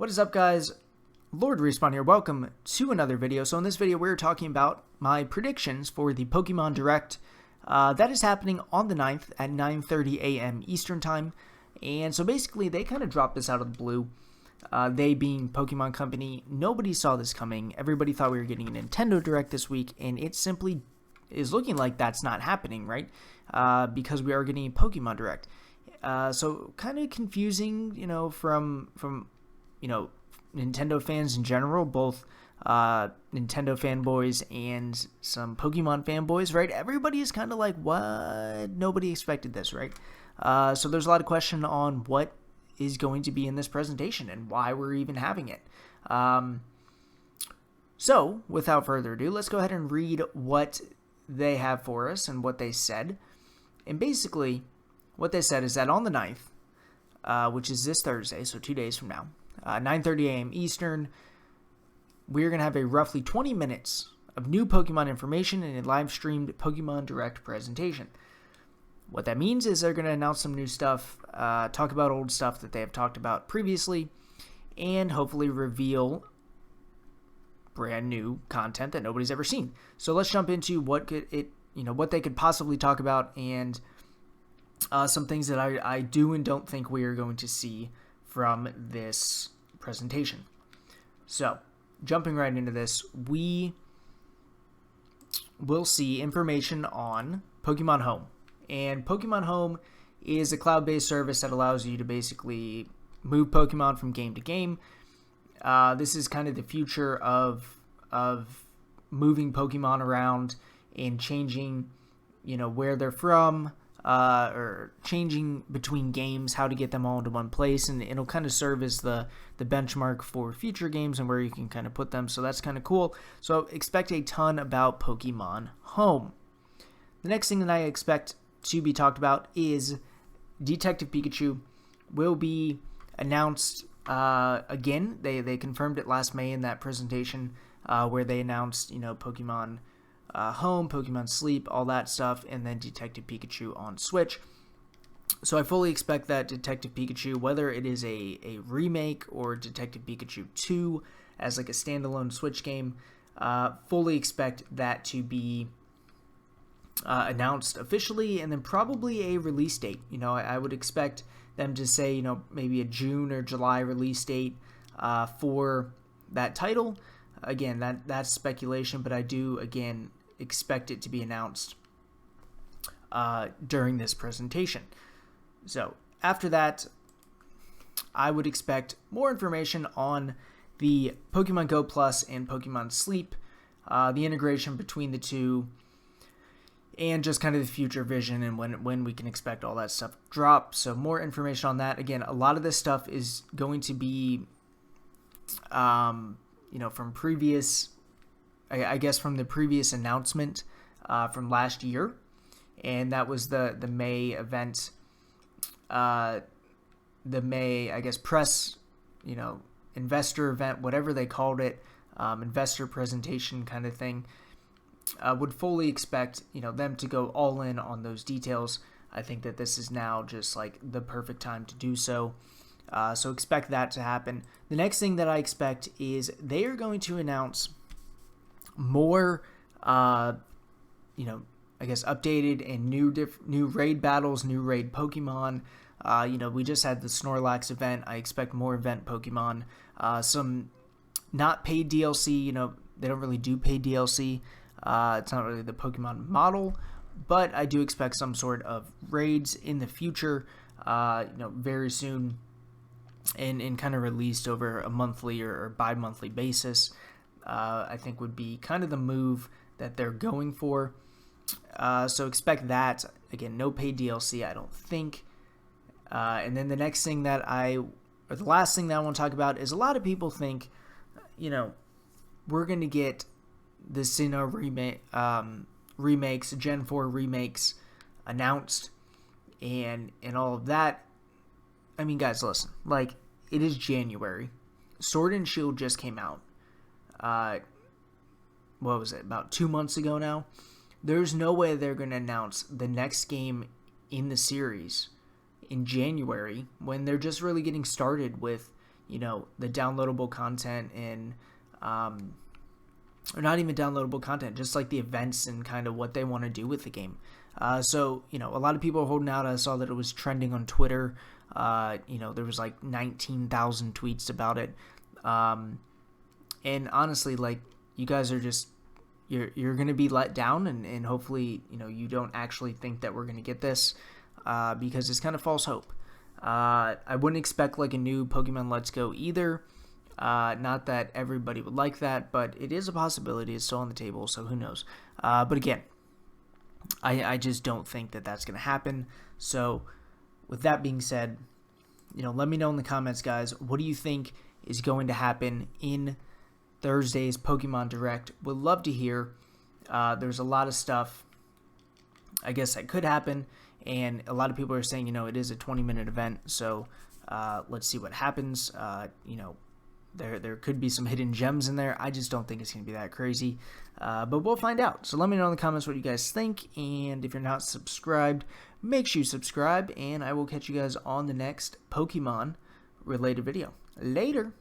What is up, guys? Lord Respawn here. Welcome to another video. So in this video, we're talking about my predictions for the Pokemon Direct that is happening on the 9th at 9:30 a.m. Eastern Time. And so basically, they kind of dropped this out of the blue. They being Pokemon Company, nobody saw this coming. Everybody thought we were getting a Nintendo Direct this week, and it simply is looking like that's not happening, right? Because we are getting a Pokemon Direct. So kind of confusing, from Nintendo fans in general, both Nintendo fanboys and some Pokemon fanboys, right? Everybody is kind of like, what? Nobody expected this, right? So there's a lot of question on what is going to be in this presentation and why we're even having it. So without further ado, let's go ahead and read what they have for us and what they said. And basically, what they said is that on the 9th, which is this Thursday, so 2 days from now, 9:30 a.m. Eastern, we're going to have a roughly 20 minutes of new Pokemon information and a live-streamed Pokemon Direct presentation. What that means is they're going to announce some new stuff, talk about old stuff that they have talked about previously, and hopefully reveal brand new content that nobody's ever seen. So let's jump into what they could possibly talk about and some things that I do and don't think we are going to see from this presentation. So, jumping right into this, we will see information on Pokemon Home. And Pokemon Home is a cloud-based service that allows you to basically move Pokemon from game to game. This is kind of the future of moving Pokemon around and changing, where they're from, or changing between games, how to get them all into one place, and it'll kind of serve as the benchmark for future games and where you can kind of put them, so that's kind of cool. So expect a ton about Pokemon Home. The next thing that I expect to be talked about is Detective Pikachu will be announced again. They confirmed it last May in that presentation where they announced, Pokemon Home, Pokemon Sleep, all that stuff, and then Detective Pikachu on Switch. So I fully expect that Detective Pikachu, whether it is a remake or Detective Pikachu 2 as like a standalone Switch game, fully expect that to be announced officially, and then probably a release date. I would expect them to say, maybe a June or July release date for that title. Again, that's speculation, but I do, again, expect it to be announced during this presentation. So after that, I would expect more information on the Pokemon Go Plus and Pokemon Sleep, the integration between the two, and just kind of the future vision and when we can expect all that stuff drop. So more information on that. Again, a lot of this stuff is going to be from previous, I guess from the previous announcement from last year, and that was the May event, the May, I guess, press, investor event, whatever they called it, investor presentation kind of thing. Would fully expect, them to go all in on those details. I think that this is now just like the perfect time to do so. So expect that to happen. The next thing that I expect is they are going to announce more, I guess updated and new raid battles, new raid Pokemon. We just had the Snorlax event. I expect more event Pokemon. Some not paid DLC. They don't really do paid DLC. It's not really the Pokemon model, but I do expect some sort of raids in the future, very soon, and kind of released over a monthly or bi-monthly basis. I think would be kind of the move that they're going for. So expect that. Again, no paid DLC, I don't think. And then the last thing that I want to talk about is a lot of people think, we're going to get the Sinnoh remakes, Gen 4 remakes announced, and all of that. I mean, guys, listen. Like, it is January. Sword and Shield just came out. What was it? About 2 months ago now. There's no way they're going to announce the next game in the series in January when they're just really getting started with, the downloadable content and or not even downloadable content, just like the events and kind of what they want to do with the game. So a lot of people are holding out. I saw that it was trending on Twitter. There was like 19,000 tweets about it. And honestly, like, you guys are just, you're going to be let down, and hopefully, you don't actually think that we're going to get this, because it's kind of false hope. I wouldn't expect like a new Pokemon Let's Go either. Not that everybody would like that, but it is a possibility. It's still on the table, so who knows. But again, I just don't think that that's going to happen. So with that being said, let me know in the comments, guys, what do you think is going to happen in Thursday's Pokemon Direct? Would love to hear. There's a lot of stuff, I guess, that could happen, and a lot of people are saying, it is a 20-minute event, so let's see what happens. There could be some hidden gems in there. I just don't think it's going to be that crazy, but we'll find out. So let me know in the comments what you guys think, and if you're not subscribed, make sure you subscribe, and I will catch you guys on the next Pokemon-related video. Later!